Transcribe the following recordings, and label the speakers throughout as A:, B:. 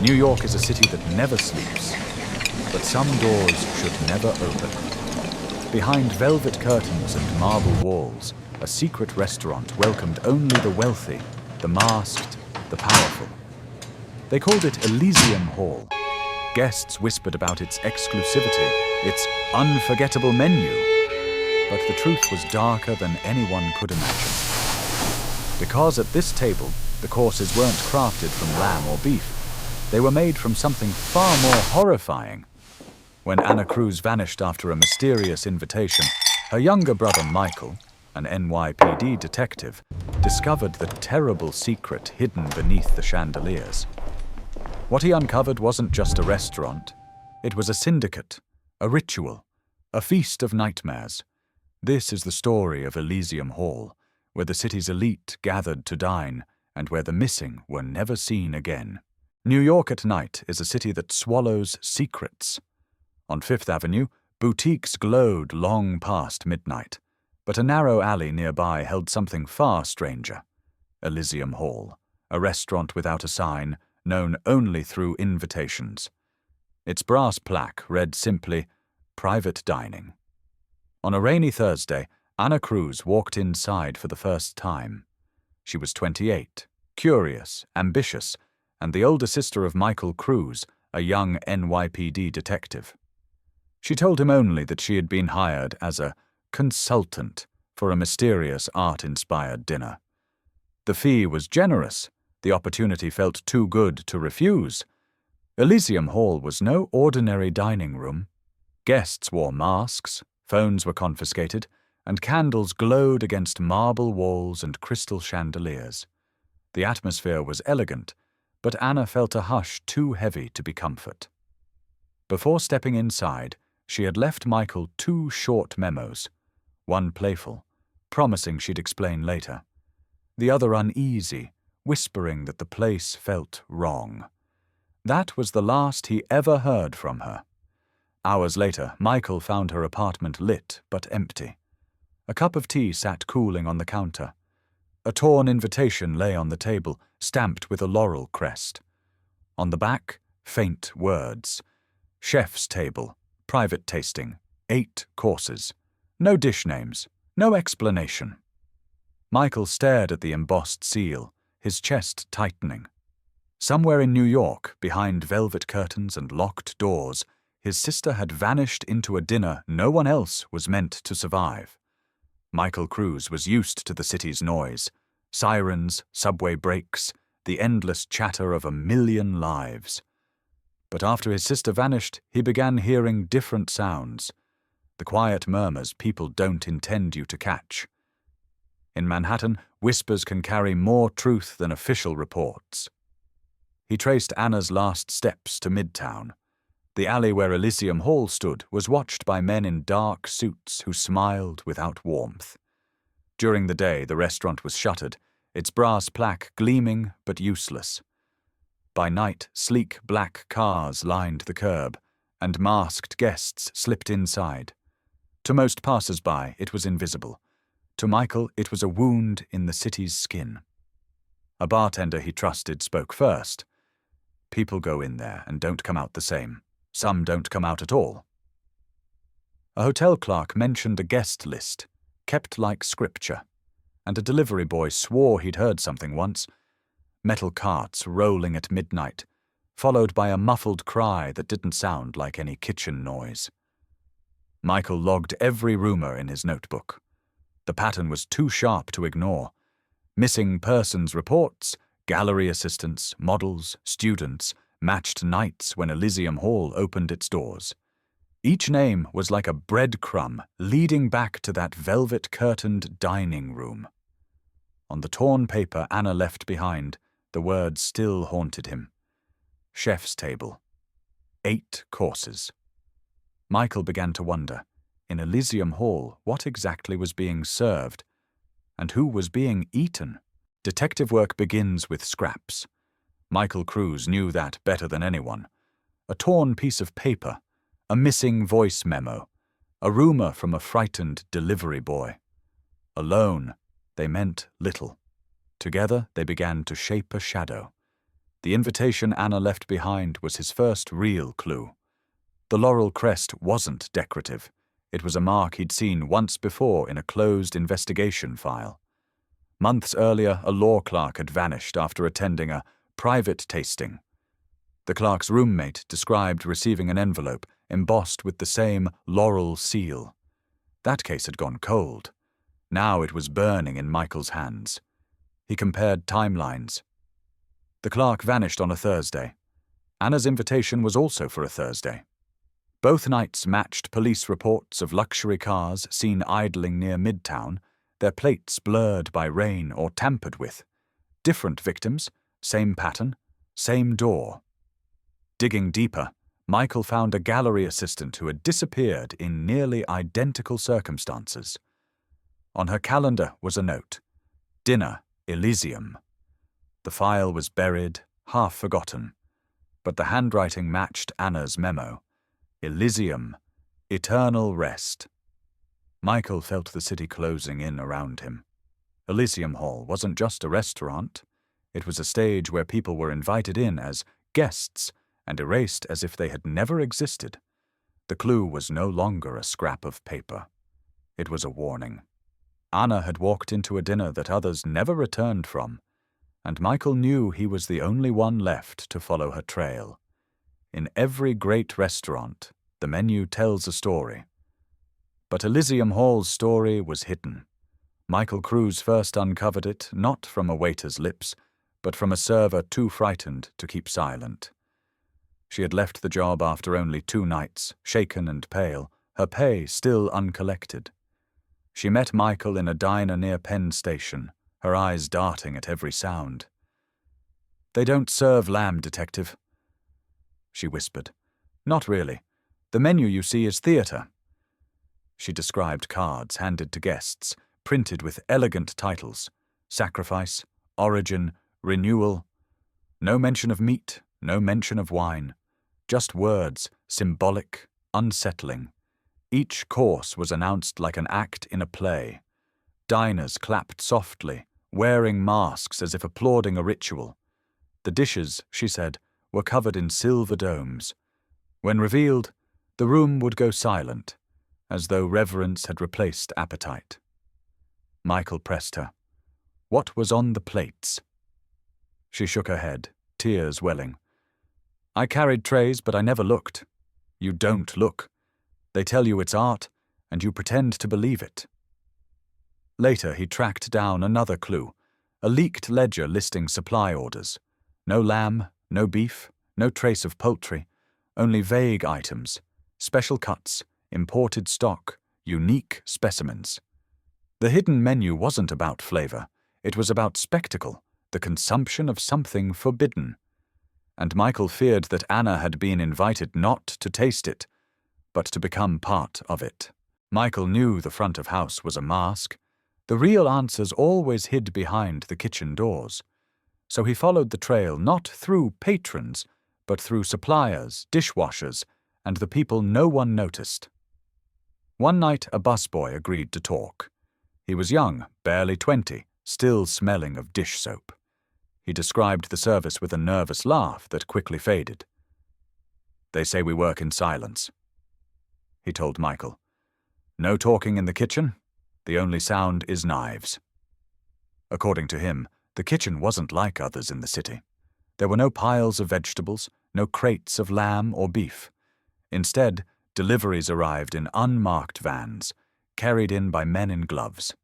A: New York is a city that never sleeps, but some doors should never open. Behind velvet curtains and marble walls, a secret restaurant welcomed only the wealthy, the masked, the powerful. They called it Elysium Hall. Guests whispered about its exclusivity, its unforgettable menu. But the truth was darker than anyone could imagine. Because at this table, the courses weren't crafted from lamb or beef. They were made from something far more horrifying. When Anna Cruz vanished after a mysterious invitation, her younger brother Michael, an NYPD detective, discovered the terrible secret hidden beneath the chandeliers. What he uncovered wasn't just a restaurant. It was a syndicate, a ritual, a feast of nightmares. This is the story of Elysium Hall, where the city's elite gathered to dine and where the missing were never seen again. New York at night is a city that swallows secrets. On Fifth Avenue, boutiques glowed long past midnight, but a narrow alley nearby held something far stranger. Elysium Hall, a restaurant without a sign, known only through invitations. Its brass plaque read simply, "Private Dining." On a rainy Thursday, Anna Cruz walked inside for the first time. She was 28, curious, ambitious, and the older sister of Michael Cruz, a young NYPD detective. She told him only that she had been hired as a consultant for a mysterious art-inspired dinner. The fee was generous. The opportunity felt too good to refuse. Elysium Hall was no ordinary dining room. Guests wore masks, phones were confiscated, and candles glowed against marble walls and crystal chandeliers. The atmosphere was elegant, but Anna felt a hush too heavy to be comfort. Before stepping inside, she had left Michael 2 short memos, one playful, promising she'd explain later, the other uneasy, whispering that the place felt wrong. That was the last he ever heard from her. Hours later, Michael found her apartment lit but empty. A cup of tea sat cooling on the counter. A torn invitation lay on the table, stamped with a laurel crest. On the back, faint words. Chef's table, private tasting, 8 courses. No dish names, no explanation. Michael stared at the embossed seal, his chest tightening. Somewhere in New York, behind velvet curtains and locked doors, his sister had vanished into a dinner no one else was meant to survive. Michael Cruz was used to the city's noise, sirens, subway brakes, the endless chatter of a million lives. But after his sister vanished, he began hearing different sounds, the quiet murmurs people don't intend you to catch. In Manhattan, whispers can carry more truth than official reports. He traced Anna's last steps to Midtown. The alley where Elysium Hall stood was watched by men in dark suits who smiled without warmth. During the day, the restaurant was shuttered, its brass plaque gleaming but useless. By night, sleek black cars lined the curb, and masked guests slipped inside. To most passers-by, it was invisible. To Michael, it was a wound in the city's skin. A bartender he trusted spoke first. People go in there and don't come out the same. Some don't come out at all. A hotel clerk mentioned a guest list, kept like scripture, and a delivery boy swore he'd heard something once. Metal carts rolling at midnight, followed by a muffled cry that didn't sound like any kitchen noise. Michael logged every rumor in his notebook. The pattern was too sharp to ignore. Missing persons reports, gallery assistants, models, students, matched nights when Elysium Hall opened its doors. Each name was like a breadcrumb leading back to that velvet-curtained dining room. On the torn paper Anna left behind, the words still haunted him. Chef's table. 8 courses. Michael began to wonder, in Elysium Hall, what exactly was being served, and who was being eaten? Detective work begins with scraps. Michael Cruz knew that better than anyone. A torn piece of paper, a missing voice memo, a rumor from a frightened delivery boy. Alone, they meant little. Together, they began to shape a shadow. The invitation Anna left behind was his first real clue. The laurel crest wasn't decorative. It was a mark he'd seen once before in a closed investigation file. Months earlier, a law clerk had vanished after attending a private tasting. The clerk's roommate described receiving an envelope embossed with the same laurel seal. That case had gone cold. Now it was burning in Michael's hands. He compared timelines. The clerk vanished on a Thursday. Anna's invitation was also for a Thursday. Both nights matched police reports of luxury cars seen idling near Midtown, their plates blurred by rain or tampered with. Different victims, same pattern, same door. Digging deeper, Michael found a gallery assistant who had disappeared in nearly identical circumstances. On her calendar was a note, "Dinner, Elysium." The file was buried, half forgotten, but the handwriting matched Anna's memo. Elysium, eternal rest. Michael felt the city closing in around him. Elysium Hall wasn't just a restaurant. It was a stage where people were invited in as guests and erased as if they had never existed. The clue was no longer a scrap of paper. It was a warning. Anna had walked into a dinner that others never returned from, and Michael knew he was the only one left to follow her trail. In every great restaurant, the menu tells a story. But Elysium Hall's story was hidden. Michael Cruz first uncovered it not from a waiter's lips, but from a server too frightened to keep silent. She had left the job after only 2 nights, shaken and pale, her pay still uncollected. She met Michael in a diner near Penn Station, her eyes darting at every sound. "They don't serve lamb, detective," she whispered. "Not really. The menu you see is theatre." She described cards handed to guests, printed with elegant titles: Sacrifice, Origin, Renewal. No mention of meat, no mention of wine. Just words, symbolic, unsettling. Each course was announced like an act in a play. Diners clapped softly, wearing masks as if applauding a ritual. The dishes, she said, were covered in silver domes. When revealed, the room would go silent, as though reverence had replaced appetite. Michael pressed her. "What was on the plates?" She shook her head, tears welling. "I carried trays, but I never looked." "You don't look. They tell you it's art, and you pretend to believe it." Later he tracked down another clue, a leaked ledger listing supply orders. No lamb, no beef, no trace of poultry, only vague items, special cuts, imported stock, unique specimens. The hidden menu wasn't about flavor. It was about spectacle, the consumption of something forbidden. And Michael feared that Anna had been invited not to taste it, but to become part of it. Michael knew the front of house was a mask. The real answers always hid behind the kitchen doors. So he followed the trail not through patrons, but through suppliers, dishwashers, and the people no one noticed. One night a busboy agreed to talk. He was young, barely 20, still smelling of dish soap. He described the service with a nervous laugh that quickly faded. "They say we work in silence," he told Michael. "No talking in the kitchen. The only sound is knives." According to him, the kitchen wasn't like others in the city. There were no piles of vegetables, no crates of lamb or beef. Instead, deliveries arrived in unmarked vans, carried in by men in gloves.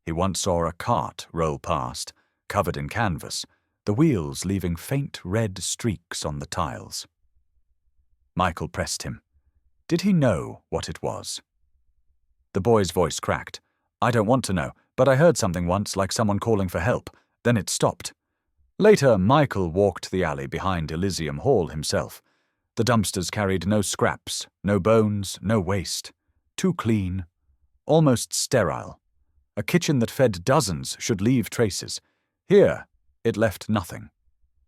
A: He once saw a cart roll past, covered in canvas, the wheels leaving faint red streaks on the tiles. Michael pressed him. Did he know what it was? The boy's voice cracked. "I don't want to know, but I heard something once like someone calling for help. Then it stopped." Later, Michael walked the alley behind Elysium Hall himself. The dumpsters carried no scraps, no bones, no waste. Too clean, almost sterile. A kitchen that fed dozens should leave traces. Here, it left nothing.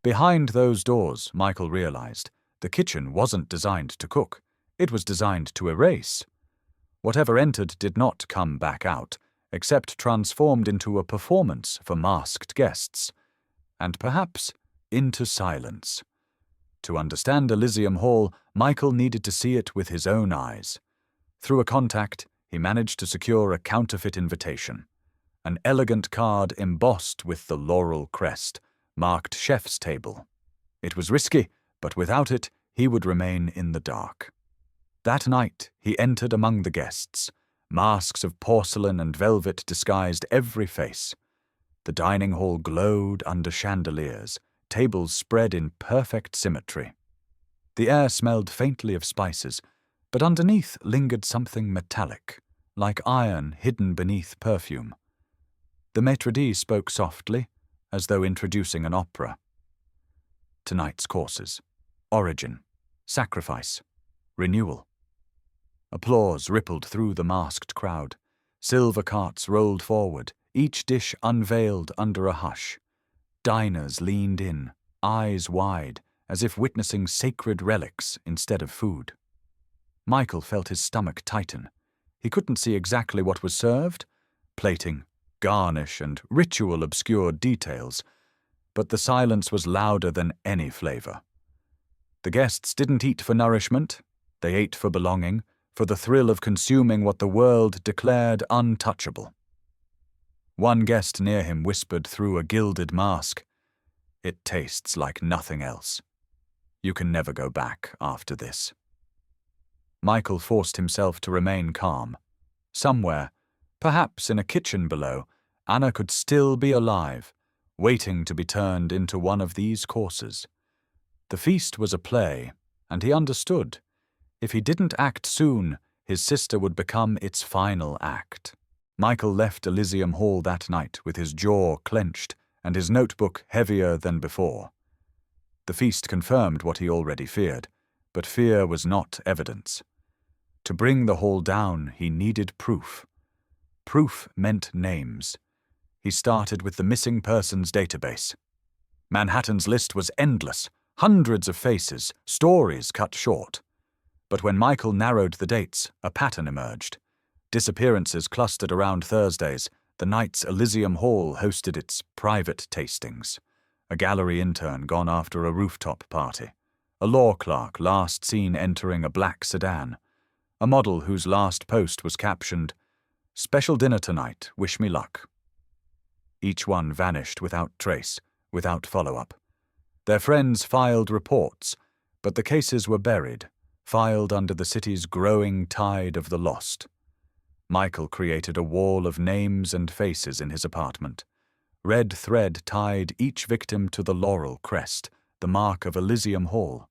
A: Behind those doors, Michael realized, the kitchen wasn't designed to cook. It was designed to erase. Whatever entered did not come back out, except transformed into a performance for masked guests. And perhaps into silence. To understand Elysium Hall, Michael needed to see it with his own eyes. Through a contact, he managed to secure a counterfeit invitation. An elegant card embossed with the laurel crest, marked chef's table. It was risky, but without it, he would remain in the dark. That night, he entered among the guests. Masks of porcelain and velvet disguised every face. The dining hall glowed under chandeliers, tables spread in perfect symmetry. The air smelled faintly of spices, but underneath lingered something metallic, like iron hidden beneath perfume. The maitre d' spoke softly, as though introducing an opera. Tonight's courses: origin, sacrifice, renewal. Applause rippled through the masked crowd. Silver carts rolled forward, each dish unveiled under a hush. Diners leaned in, eyes wide, as if witnessing sacred relics instead of food. Michael felt his stomach tighten. He couldn't see exactly what was served: plating, garnish, and ritual-obscured details, but the silence was louder than any flavor. The guests didn't eat for nourishment, they ate for belonging, for the thrill of consuming what the world declared untouchable. One guest near him whispered through a gilded mask, "It tastes like nothing else. You can never go back after this." Michael forced himself to remain calm. Somewhere, perhaps in a kitchen below, Anna could still be alive, waiting to be turned into one of these courses. The feast was a play, and he understood. If he didn't act soon, his sister would become its final act. Michael left Elysium Hall that night with his jaw clenched and his notebook heavier than before. The feast confirmed what he already feared, but fear was not evidence. To bring the hall down, he needed proof. Proof meant names. He started with the missing persons database. Manhattan's list was endless, hundreds of faces, stories cut short. But when Michael narrowed the dates, a pattern emerged. Disappearances clustered around Thursdays, the nights Elysium Hall hosted its private tastings. A gallery intern gone after a rooftop party. A law clerk last seen entering a black sedan. A model whose last post was captioned, "Special dinner tonight, wish me luck." Each one vanished without trace, without follow-up. Their friends filed reports, but the cases were buried, filed under the city's growing tide of the lost. Michael created a wall of names and faces in his apartment. Red thread tied each victim to the laurel crest, the mark of Elysium Hall.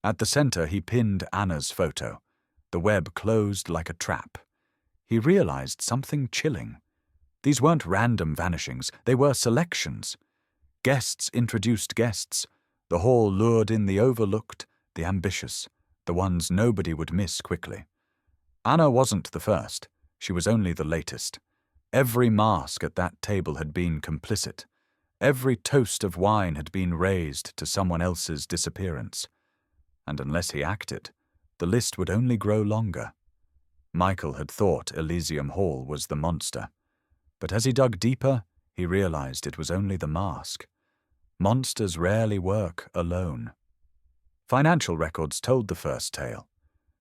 A: At the center he pinned Anna's photo. The web closed like a trap. He realized something chilling. These weren't random vanishings, they were selections. Guests introduced guests. The hall lured in the overlooked, the ambitious, the ones nobody would miss quickly. Anna wasn't the first. She was only the latest. Every mask at that table had been complicit. Every toast of wine had been raised to someone else's disappearance. And unless he acted, the list would only grow longer. Michael had thought Elysium Hall was the monster. But as he dug deeper, he realized it was only the mask. Monsters rarely work alone. Financial records told the first tale.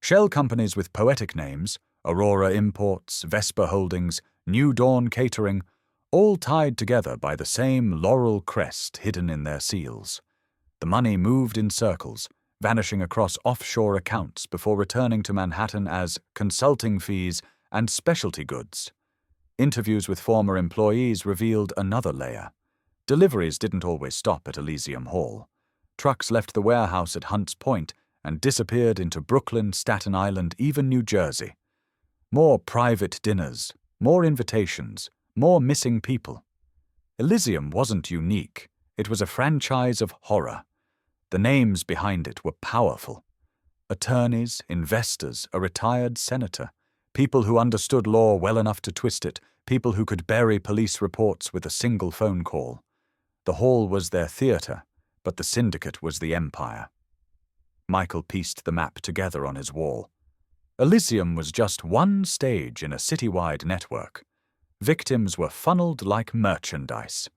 A: Shell companies with poetic names, Aurora Imports, Vesper Holdings, New Dawn Catering, all tied together by the same laurel crest hidden in their seals. The money moved in circles, vanishing across offshore accounts before returning to Manhattan as consulting fees and specialty goods. Interviews with former employees revealed another layer. Deliveries didn't always stop at Elysium Hall. Trucks left the warehouse at Hunts Point and disappeared into Brooklyn, Staten Island, even New Jersey. More private dinners, more invitations, more missing people. Elysium wasn't unique. It was a franchise of horror. The names behind it were powerful. Attorneys, investors, a retired senator, people who understood law well enough to twist it, people who could bury police reports with a single phone call. The hall was their theater, but the syndicate was the empire. Michael pieced the map together on his wall. Elysium was just one stage in a citywide network. Victims were funneled like merchandise.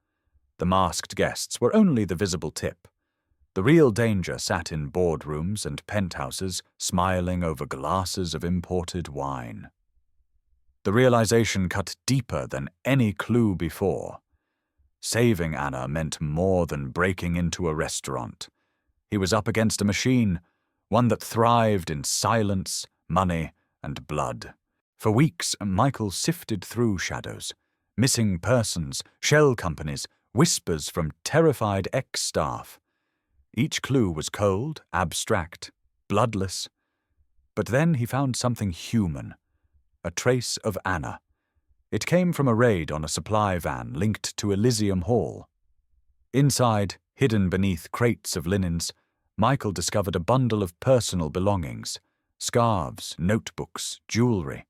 A: The masked guests were only the visible tip. The real danger sat in boardrooms and penthouses, smiling over glasses of imported wine. The realization cut deeper than any clue before. Saving Anna meant more than breaking into a restaurant. He was up against a machine, one that thrived in silence, money, and blood. For weeks, Michael sifted through shadows, missing persons, shell companies, whispers from terrified ex-staff. Each clue was cold, abstract, bloodless. But then he found something human, a trace of Anna. It came from a raid on a supply van linked to Elysium Hall. Inside, hidden beneath crates of linens, Michael discovered a bundle of personal belongings, scarves, notebooks, jewelry.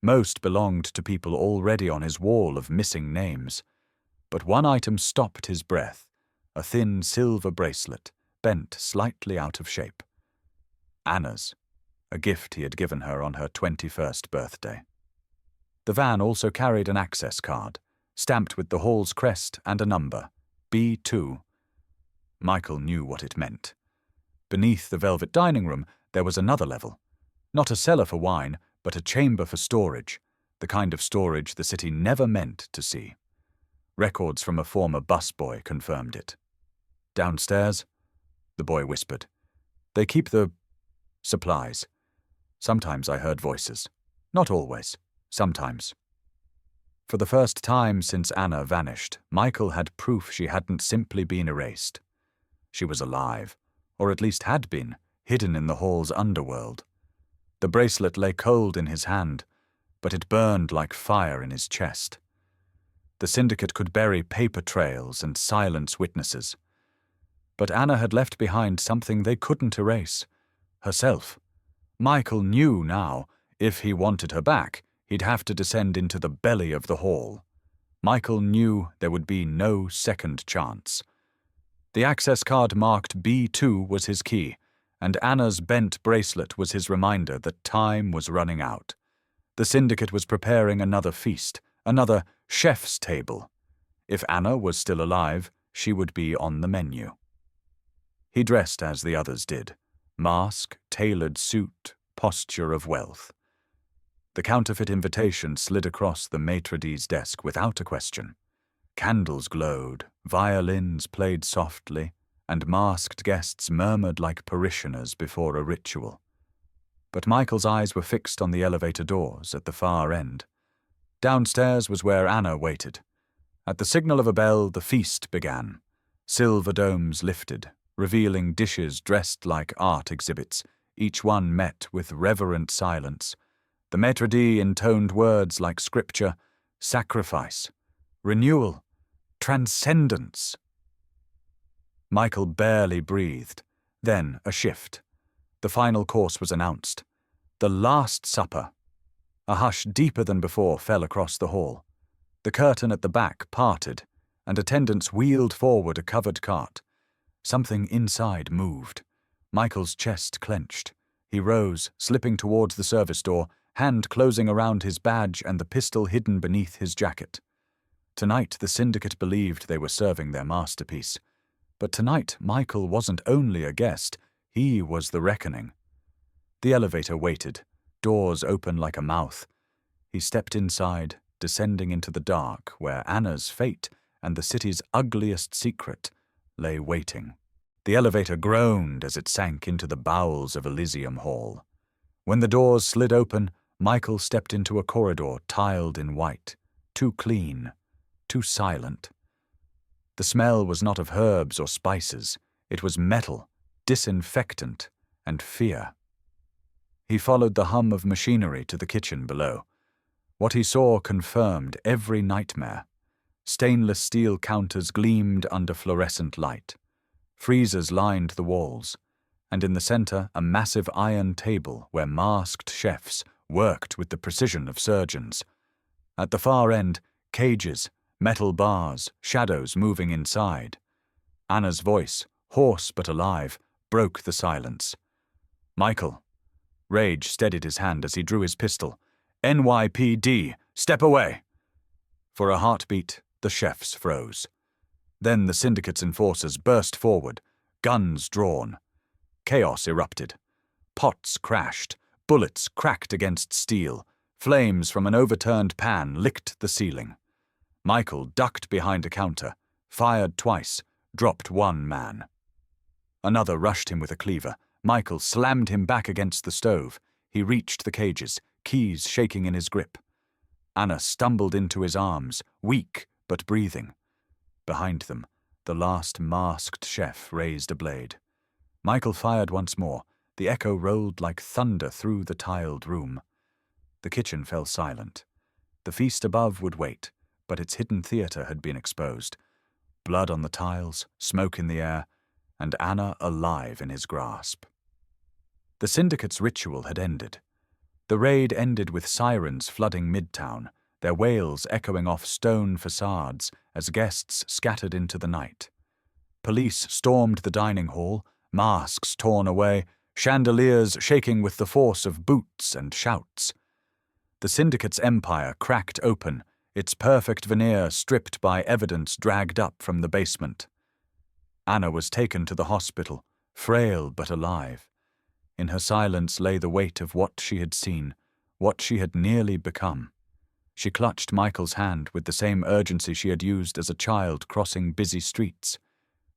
A: Most belonged to people already on his wall of missing names. But one item stopped his breath, a thin silver bracelet, bent slightly out of shape. Anna's, a gift he had given her on her 21st birthday. The van also carried an access card, stamped with the hall's crest and a number, B2. Michael knew what it meant. Beneath the velvet dining room, there was another level. Not a cellar for wine, but a chamber for storage, the kind of storage the city never meant to see. Records from a former busboy confirmed it. Downstairs, the boy whispered. They keep the supplies. Sometimes I heard voices. Not always. Sometimes. For the first time since Anna vanished, Michael had proof she hadn't simply been erased. She was alive, or at least had been, hidden in the hall's underworld. The bracelet lay cold in his hand, but it burned like fire in his chest. The syndicate could bury paper trails and silence witnesses. But Anna had left behind something they couldn't erase. Herself. Michael knew now, if he wanted her back, he'd have to descend into the belly of the hall. Michael knew there would be no second chance. The access card marked B2 was his key, and Anna's bent bracelet was his reminder that time was running out. The syndicate was preparing another feast, another chef's table. If Anna was still alive, she would be on the menu. He dressed as the others did. Mask, tailored suit, posture of wealth. The counterfeit invitation slid across the maitre d's desk without a question. Candles glowed, violins played softly, and masked guests murmured like parishioners before a ritual. But Michael's eyes were fixed on the elevator doors at the far end. Downstairs was where Anna waited. At the signal of a bell, the feast began. Silver domes lifted, revealing dishes dressed like art exhibits, each one met with reverent silence. The maitre d' intoned words like scripture, sacrifice, renewal, transcendence. Michael barely breathed. Then a shift. The final course was announced. The Last Supper. A hush deeper than before fell across the hall. The curtain at the back parted, and attendants wheeled forward a covered cart. Something inside moved. Michael's chest clenched. He rose, slipping towards the service door, hand closing around his badge and the pistol hidden beneath his jacket. Tonight the syndicate believed they were serving their masterpiece. But tonight Michael wasn't only a guest, he was the reckoning. The elevator waited, doors open like a mouth. He stepped inside, descending into the dark where Anna's fate and the city's ugliest secret lay waiting. The elevator groaned as it sank into the bowels of Elysium Hall. When the doors slid open, Michael stepped into a corridor tiled in white, too clean, too silent. The smell was not of herbs or spices. It was metal, disinfectant, and fear. He followed the hum of machinery to the kitchen below. What he saw confirmed every nightmare. Stainless steel counters gleamed under fluorescent light. Freezers lined the walls, and in the center a massive iron table where masked chefs worked with the precision of surgeons. At the far end, cages, metal bars, shadows moving inside. Anna's voice, hoarse but alive, broke the silence. Michael. Rage steadied his hand as he drew his pistol. NYPD, step away! For a heartbeat, the chefs froze. Then the syndicate's enforcers burst forward, guns drawn. Chaos erupted. Pots crashed, bullets cracked against steel, flames from an overturned pan licked the ceiling. Michael ducked behind a counter, fired twice, dropped one man. Another rushed him with a cleaver. Michael slammed him back against the stove. He reached the cages, keys shaking in his grip. Anna stumbled into his arms, weak but breathing. Behind them, the last masked chef raised a blade. Michael fired once more. The echo rolled like thunder through the tiled room. The kitchen fell silent. The feast above would wait, but its hidden theater had been exposed. Blood on the tiles, smoke in the air, and Anna alive in his grasp. The syndicate's ritual had ended. The raid ended with sirens flooding Midtown, their wails echoing off stone facades as guests scattered into the night. Police stormed the dining hall, masks torn away, chandeliers shaking with the force of boots and shouts. The syndicate's empire cracked open, its perfect veneer stripped by evidence dragged up from the basement. Anna was taken to the hospital, frail but alive. In her silence lay the weight of what she had seen, what she had nearly become. She clutched Michael's hand with the same urgency she had used as a child crossing busy streets.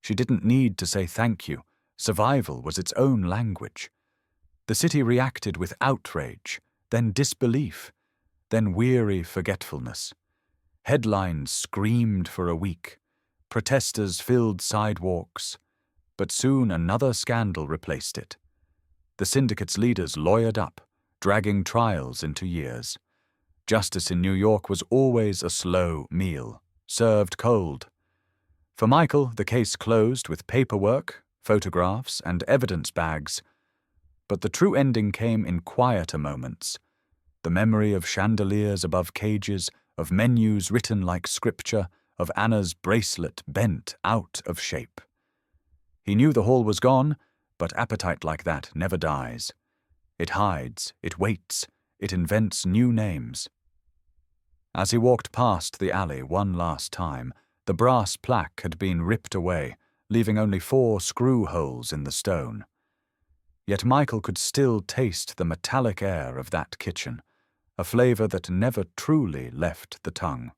A: She didn't need to say thank you. Survival was its own language. The city reacted with outrage, then disbelief, then weary forgetfulness. Headlines screamed for a week. Protesters filled sidewalks. But soon another scandal replaced it. The syndicate's leaders lawyered up, dragging trials into years. Justice in New York was always a slow meal, served cold. For Michael, the case closed with paperwork, photographs, and evidence bags. But the true ending came in quieter moments. The memory of chandeliers above cages, of menus written like scripture, of Anna's bracelet bent out of shape. He knew the hall was gone, but appetite like that never dies. It hides, it waits, it invents new names. As he walked past the alley one last time, the brass plaque had been ripped away, leaving only 4 screw holes in the stone. Yet Michael could still taste the metallic air of that kitchen, a flavor that never truly left the tongue.